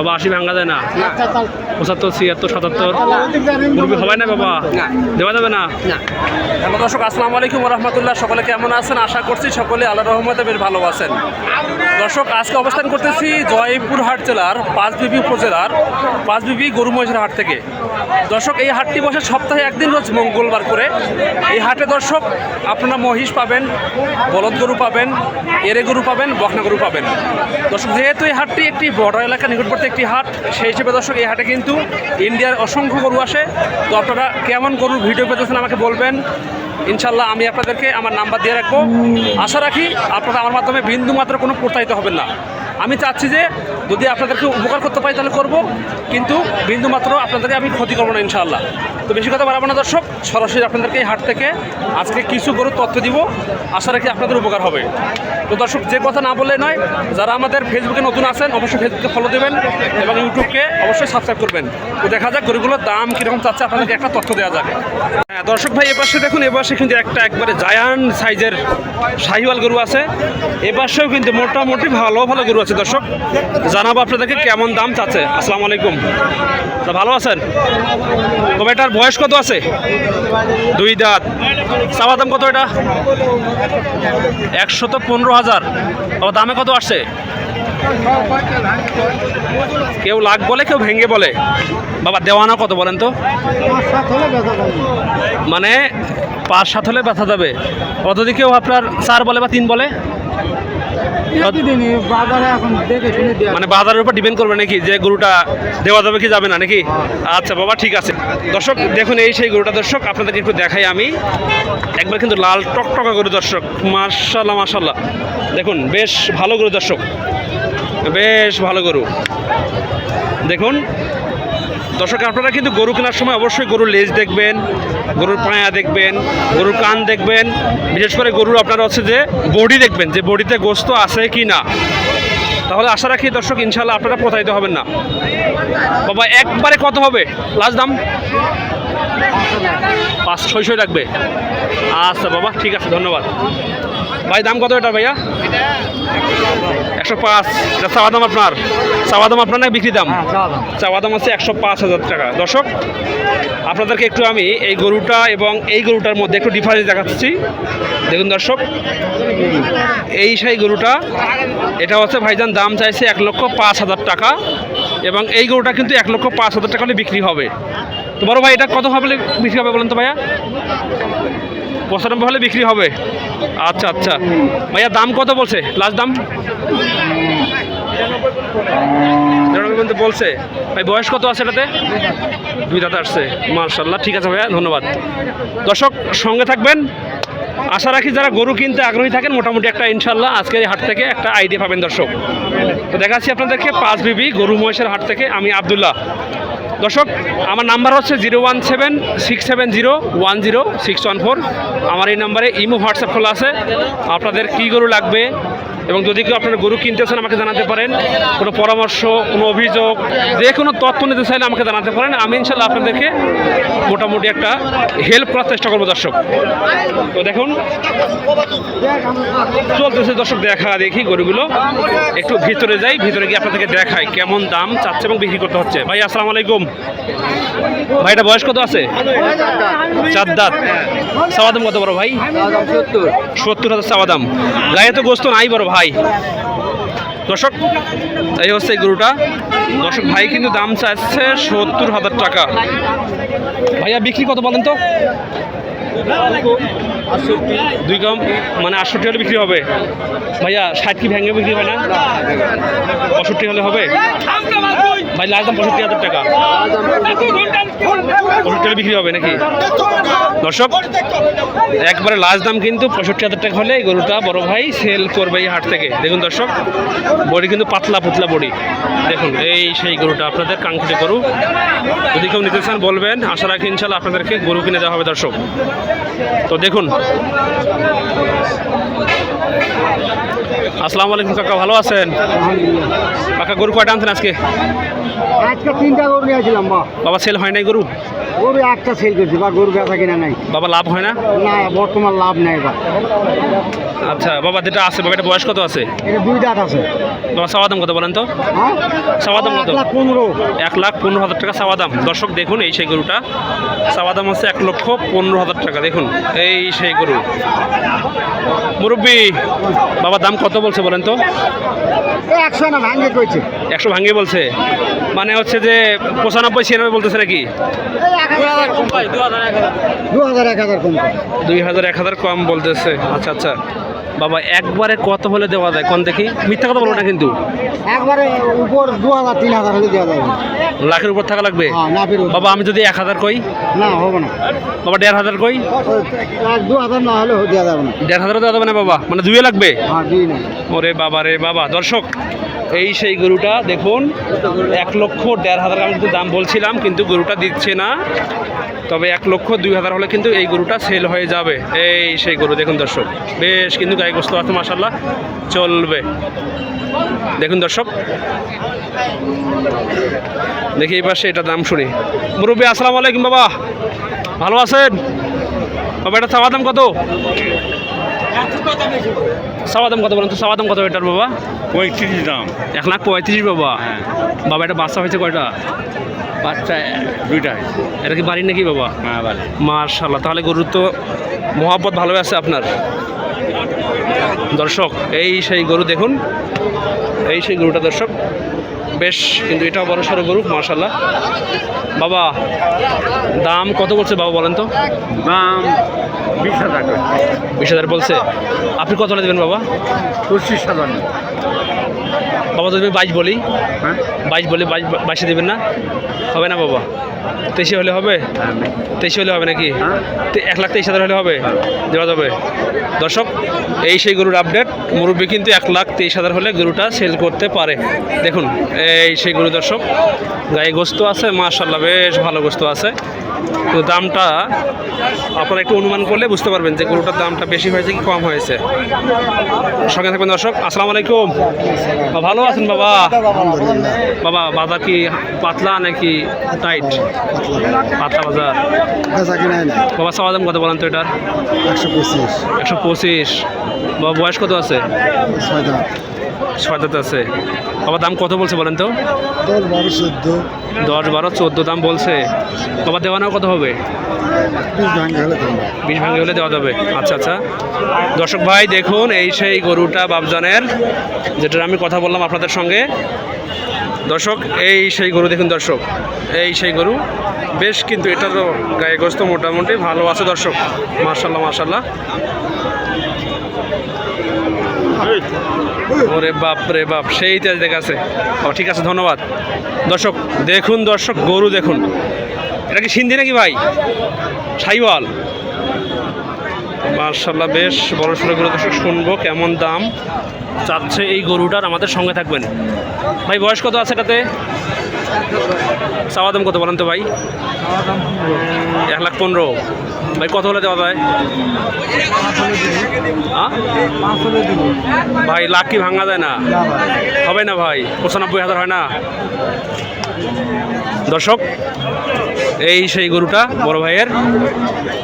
বাবা 80 ভাঙা যায় না, 75, 76, 77 মুরগি হবে না বাবা, দেওয়া যাবে না। হ্যালো দর্শক, আসসালামু আলাইকুম রহমতুল্লাহ। সকলে কেমন আছেন? আশা করছি সকলে আল্লাহর রহমতে বেশ ভালো আছেন। দর্শক, আজকে অবস্থান করতেছি জয়পুরহাট জেলার পাঁচবিবি উপজেলার পাঁচবিবি গরু মহিষের হাট থেকে। দর্শক, এই হাটটি বসে সপ্তাহে একদিন রোজ মঙ্গলবার করে। এই হাটে দর্শক আপনারা মহিষ পাবেন, বলদ গরু পাবেন, এরে গরু পাবেন, বকনা গরু পাবেন। দর্শক, যেহেতু এই হাটটি একটি বড় এলাকা নিকটবর্তী একটি হাট, সেই হিসেবে দর্শক এই হাটে কিন্তু ইন্ডিয়ার অসংখ্য গরু আসে। তো আপনারা কেমন গরুর ভিডিও পেতেছেন আমাকে বলবেন, ইনশাল্লাহ আমি আপনাদেরকে আমার নাম্বার দিয়ে রাখবো। আশা রাখি আপনারা আমার মাধ্যমে বিন্দু মাত্র কোনো প্রতারিত হবেন না। আমি চাচ্ছি যে যদি আপনাদেরকে উপকার করতে পারি তাহলে করব, কিন্তু বিন্দু মাত্র আপনাদেরকে আমি ক্ষতি করবো না ইনশাআল্লাহ। তো বেশি কথা বাড়াবো না দর্শক, সরাসরি আপনাদেরকে এই হাট থেকে আজকে কিছু গরুর তথ্য দিব। আশা রাখি আপনাদের উপকার হবে। তো দর্শক, যে কথা না বললে নয়, যারা আমাদের ফেসবুকে নতুন আছেন অবশ্যই ফেসবুকে ফলো দেবেন এবং ইউটিউবকে অবশ্যই সাবস্ক্রাইব করবেন। তো দেখা যাক গরুগুলোর দাম কীরকম চাচ্ছে, আপনাদেরকে একটা তথ্য দেওয়া যাক। হ্যাঁ দর্শক ভাই, এপাশে দেখুন, এপাশে কিন্তু একবারে জায়ান্ট সাইজের শাহিওয়াল গরু আছে। এপাশেও কিন্তু মোটামুটি ভালো ভালো গরু আছে। দর্শক, জানাবো আপনাদেরকে কেমন দাম চাচ্ছে। আসসালামু আলাইকুম, তা ভালো আছেন? তবে এটার বয়স কত আছে? 2 দাঁত। চাওয়া দাম কত এটা? 115,000। ও দামে কত আসছে? কেউ লাখ বলে, কেউ ভেঙে বলে। বাবা দেওয়ানা কত বলেন তো? মানে 5-7 হলে ব্যথা যাবে। অত যদি কেউ আপনার 4 বলে বা 3 বলে, মানে বাজারের উপর ডিপেন্ড করবে নাকি যে গরুটা দেওয়া যাবে কি যাবে না নাকি? আচ্ছা বাবা, ঠিক আছে। দর্শক দেখুন, এই সেই গরুটা। দর্শক আপনাদেরকে একটু দেখাই আমি। একবার কিন্তু লাল টকটকা গরু দর্শক, মাশাআল্লাহ মাশাআল্লাহ। দেখুন বেশ ভালো গরু দর্শক, বেশ ভালো গরু। দেখুন দর্শক, আপনারা কিন্তু গরু কেনার সময় অবশ্যই গরুর লেজ দেখবেন, গরুর পায়া দেখবেন, গরুর কান দেখবেন, বিশেষ করে গরুর আপনারা হচ্ছে যে বডি দেখবেন, যে বডিতে গোস্ত আছে কি না। তাহলে আশা রাখি দর্শক ইনশাল্লাহ আপনারা প্রতারিত হবেন না। বাবা একবারে কত হবে লাস্ট দাম? 500-600 লাগবে। আচ্ছা বাবা, ঠিক আছে, ধন্যবাদ ভাই। দাম কত এটা ভাইয়া? 105। এটা চাওয়া দাম আপনার? চাওয়া দাম আপনার না বিক্রি দাম? চাওয়া দাম হচ্ছে 105,000 টাকা। দর্শক, আপনাদেরকে একটু আমি এই গরুটা এবং এই গরুটার মধ্যে একটু ডিফারেন্স দেখাচ্ছি। দেখুন দর্শক, এই সেই গরুটা, এটা হচ্ছে ভাইজান দাম চাইছে 1,05,000 টাকা, এবং এই গরুটা কিন্তু 1,05,000 টাকা হলে বিক্রি হবে। তো বড় ভাই, এটা কত হলে বিক্রি হবে বলেন তো ভাইয়া? 95 হলে বিক্রি হবে। আচ্ছা আচ্ছা ভাইয়া, দাম কত বলছে লাস্ট দাম? 93 বলছে ভাই। বয়স কত আছে এটাতে? 2 দাঁত আসছে। মাশাআল্লাহ, ঠিক আছে ভাইয়া, ধন্যবাদ। দর্শক সঙ্গে থাকবেন। আশা রাখি যারা গরু কিনতে আগ্রহী থাকেন মোটামুটি একটা ইনশাল্লাহ আজকের এই হাট থেকে একটা আইডিয়া পাবেন দর্শক। তো দেখাচ্ছি আপনাদেরকে পাঁচবিবি গরু মহিষের হাট থেকে আমি আব্দুল্লাহ। দর্শক, আমার নাম্বার হচ্ছে 01767010614। আমার এই নাম্বারে ইমো হোয়াটসঅ্যাপ খোলা আছে। আপনাদের কী গরু লাগবে এবং যদি কেউ আপনারা গরু কিনতেছেন আমাকে জানাতে পারেন। কোনো পরামর্শ, কোনো অভিযোগ, যে কোনো তথ্য নিতে চাইলে আমাকে জানাতে পারেন। আমি ইনশাল্লাহ আপনাদেরকে মোটামুটি একটা হেল্প করার চেষ্টা করবো দর্শক। তো দেখুন চলতেছে দর্শক, দেখা দেখি গরুগুলো। একটু ভিতরে যাই, ভিতরে গিয়ে আপনাদেরকে দেখাই কেমন দাম চাচ্ছে এবং বিক্রি করতে হচ্ছে। ভাই আসসালামু আলাইকুম। ভাই এটা বয়স কত আছে? 4 দাঁত। চাওয়া দাম কত বড় ভাই? 70,000 চাওয়া দাম। গায়ে তো গোস্ত নাই বড় ভাই। দর্শক, এই হচ্ছে এই গরুটা। দর্শক ভাই কিন্তু দাম চাচ্ছে 70,000 টাকা। ভাইয়া বিক্রি কত বলেন তো? 2 কম, মানে 68 হলে বিক্রি হবে। ভাইয়া 60 কি ভেঙে বিক্রি হয় না? 65 হলে হবে ভাই। লাস্ট দাম 65,000 টাকা। 65 হলে বিক্রি হবে নাকি? দর্শক, একবারে লাস্ট দাম কিন্তু 65,000 টাকা হলে এই গরুটা বড় ভাই সেল করবে এই হাট থেকে। দেখুন দর্শক, বডি কিন্তু পাতলা পুতলা বডি। দেখুন এই সেই গরুটা, আপনাদের কাঙ্ক্ষিত গরু। যদি কেউ নিতে চান বলবেন, আশা রাখি ইনশাল্লাহ আপনাদেরকে গরু কিনে দেওয়া হবে দর্শক। তো দেখুন আসসালামু আলাইকুম কাকা, ভালো আছেন? কাকা গরু কয়টা আনছেন আজকে? আজকে 3টা গরু নিয়েছিলাম বাবা সেল হয় নাই গরু? গরু একটা সেল করছি বা গরু বেচা কিনা নাই। বাবা লাভ হয় না? না, বর্তমান লাভ নাই বা। আচ্ছা বাবা, যেটা আছে বাবা, এটা বয়স কত আছে? এটা 2 দাঁত আছে। বাবা চাওয়া দাম কত বলেন তো? হ্যাঁ, চাওয়া দাম কত? 1,15,000। 1,15,000 টাকা চাওয়া দাম। দর্শক দেখুন, এই সেই গরুটা চাওয়া দাম হচ্ছে 1,15,000 টাকা। দেখুন এই সেই গরু। মুরব্বী বাবা দাম কত বলছে বলেন তো? 100 না, ভাঙ্গে কইছে। 100 ভাঙিয়ে বলছে, মানে হচ্ছে যে 95-96 বলতেছে নাকি? 2,000-1,000 কম। 2,000-1,000 কম বলতেছে। আচ্ছা আচ্ছা বাবা, একবারে কত হলে দেওয়া যায় কোন দেখি? মিথ্যা কথা বলবো না কিন্তু। একবারে উপর 2,000-3,000 হলে দেওয়া যাবে। লাখের উপর থাকা লাগবে? হ্যাঁ, না ফেরত। বাবা আমি যদি 1,000 কই? না, হবে না। বাবা 1,500 কই? 2,000 না হলে দেওয়া যাবে না। 1,500 দেওয়া যাবে না বাবা? মানে 2 লাগবে? হ্যাঁ, 2 না। ওরে বাবা রে বাবা। দর্শক এই সেই গরুটা দেখুন, 1,1,500 আমি কিন্তু দাম বলছিলাম, কিন্তু গরুটা দিচ্ছে না। তবে 1,02,000 হলে কিন্তু এই গরুটা সেল হয়ে যাবে। এই সেই গরু দেখুন দর্শক, বেশ কিন্তু গায়ে গোস্ত আছে মাশাআল্লাহ, চলবে। দেখুন দর্শক, দেখি এই পাশে এটা দাম শুনি। মুরব্বী আসসালামু আলাইকুম বাবা, ভালো আছেন? বাবা এটা চাওয়া দাম কত? চাওয়া দাম কত বলেন তো? চাওয়া দাম কত এটার বাবা? 35 দাম। 1,35,000 বাবা। হ্যাঁ। বাবা এটা বাচ্চা হয়েছে কয়টা? বাচ্চা 2টাই। এটা কি বাড়ি নাকি বাবা? হ্যাঁ বাড়ি। মাশাআল্লাহ, তাহলে গরুর তো মহব্বত ভালো আছে আপনার। দর্শক এই সেই গরু দেখুন, এই সেই গরুটা দর্শক, বেশ কিন্তু এটাও বড় সড়ো গরু মাশাআল্লাহ। বাবা দাম কত বলছে বাবা বলেন তো? দাম 20,000 টাকা। 20,000 বলছে। আপনি কত হলে দেবেন বাবা? 25,000। বাবা যদি আমি 22 বলি? হ্যাঁ 22 বলে 22 দেবেন না? হবে না বাবা? 23 হলে হবে? 23 হলে হবে নাকি? হ্যাঁ। 1,23,000 হলে হবে? দেওয়া যাবে। দর্শক এই সেই গরুর আপডেট। মুরব্বী কিন্তু 1,23,000 হলে গরুটা সেল করতে পারে। দেখুন এই সেই গরু দর্শক, গায়ে গোস্ত আছে মাশাআল্লাহ, বেশ ভালো গোস্ত আছে। তো দামটা আপনারা একটু অনুমান করলে বুঝতে পারবেন যে গরুটার দামটা বেশি হয়েছে কি কম হয়েছে। সঙ্গে থাকবেন দর্শক। আসসালামু আলাইকুম। ভালো আছেন বাবা? বাবা বাজার কি পাতলা নাকি টাইট? পাতলা বাজার। বেচা কিনা নাই। বাবা চাওয়া দাম কত বলেন তো এটার? 125। 125। বাবা বয়স কত আছে? 6 দাঁত। 6 দাঁত আছে। বাবা দাম কত বলছে বলেন তো? 10, 12, 14। 10, 12, 14 দাম বলছে। বাবা দেওয়ানাও কত হবে? 20 ভাঙ্গে হলে কম। 20 ভাঙে হলে দেওয়া যাবে। আচ্ছা আচ্ছা দর্শক ভাই দেখুন, এই সেই গরুটা বাবজানের, যেটার আমি কথা বললাম আপনাদের সঙ্গে। দর্শক এই সেই গরু দেখুন দর্শক, এই সেই গরু, বেশ কিন্তু এটারও গায়ে গোস্ত মোটামুটি ভালো আছে দর্শক, মাশাআল্লাহ মাশাআল্লাহ। ওরে বাপ রে বাপ, সেই তেজ দেখাচ্ছে। ঠিক আছে ধন্যবাদ। দর্শক দেখুন, দর্শক গরু দেখুন, এটা কি সিন্ধি নাকি ভাই? সাইওয়াল। মাশাআল্লাহ বেশ বড় সড়ো গরু দর্শক, শুনবো কেমন দাম চাচ্ছে এই গরুটার। আমাদের সঙ্গে থাকবেন। ভাই বয়স কত আছে এটাতে? চাওয়া দাম কত বলেন তো ভাই? 1,15,000। ভাই কত হলে দেওয়া যায়? ভাই লাখ কি ভাঙা যায় না? হবে না ভাই? 95,000 হয় না? দর্শক এই সেই গরুটা বড় ভাইয়ের।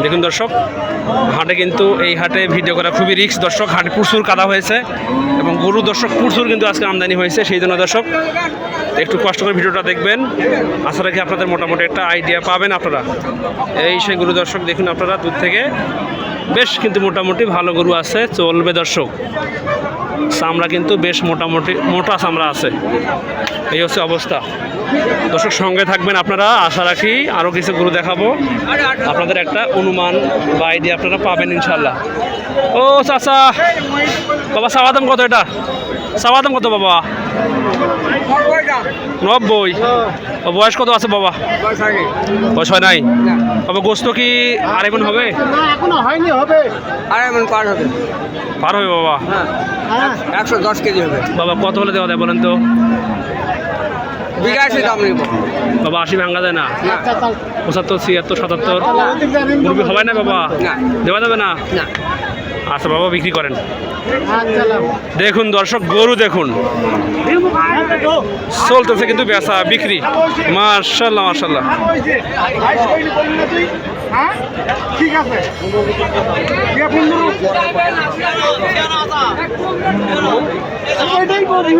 দেখুন দর্শক, হাটে কিন্তু এই হাটে ভিডিও করা খুবই রিস্ক দর্শক। হাটে প্রচুর কাদা হয়েছে এবং গরু দর্শক প্রচুর কিন্তু আজকে আমদানি হয়েছে। সেই জন্য দর্শক একটু কষ্ট করে ভিডিওটা দেখবেন, আশা রাখি আপনাদের মোটামুটি একটা আইডিয়া পাবেন আপনারা। এই সেই গরু দর্শক দেখুন আপনারা দূর থেকে, বেশ কিন্তু মোটামুটি ভালো গরু আছে, চলবে দর্শক। চামড়া কিন্তু বেশ মোটামুটি মোটা চামড়া আছে, এই হচ্ছে অবস্থা। দর্শক সঙ্গে থাকবেন আপনারা, আশা রাখি আরও কিছু গরু দেখাবো, আপনাদের একটা অনুমান বা আইডিয়া আপনারা পাবেন ইনশাল্লাহ। ও চাচা, বাবা চাওয়া দাম কত এটা? চাওয়া দাম কত বাবা? 90। বয়স কত আছে বাবা? বয়স হয় নাই বাবা। গোস্ত কি আড়াই মণ হবে? না, এখনো হয়নি, হবে। 2.5 মণ পার হবে। পার হবে বাবা? হ্যাঁ, 110 কেজি হবে। বাবা কত হলে দেওয়া যায় বলেন তো? বিঘা 80 দাম নিব বাবা। 80 ভাঙা যায় না? একটা চাল। 75, 76, 77 মুরগি হবে না বাবা? না। দেওয়া যাবে না? না। আচ্ছা বাবা বিক্রি করেন। আচ্ছা দেখুন দর্শক গরু দেখুন চলতেছে কিন্তু বেচা বিক্রি মাশাআল্লাহ মাশাআল্লাহ। ঠিক আছে এটাই বলি।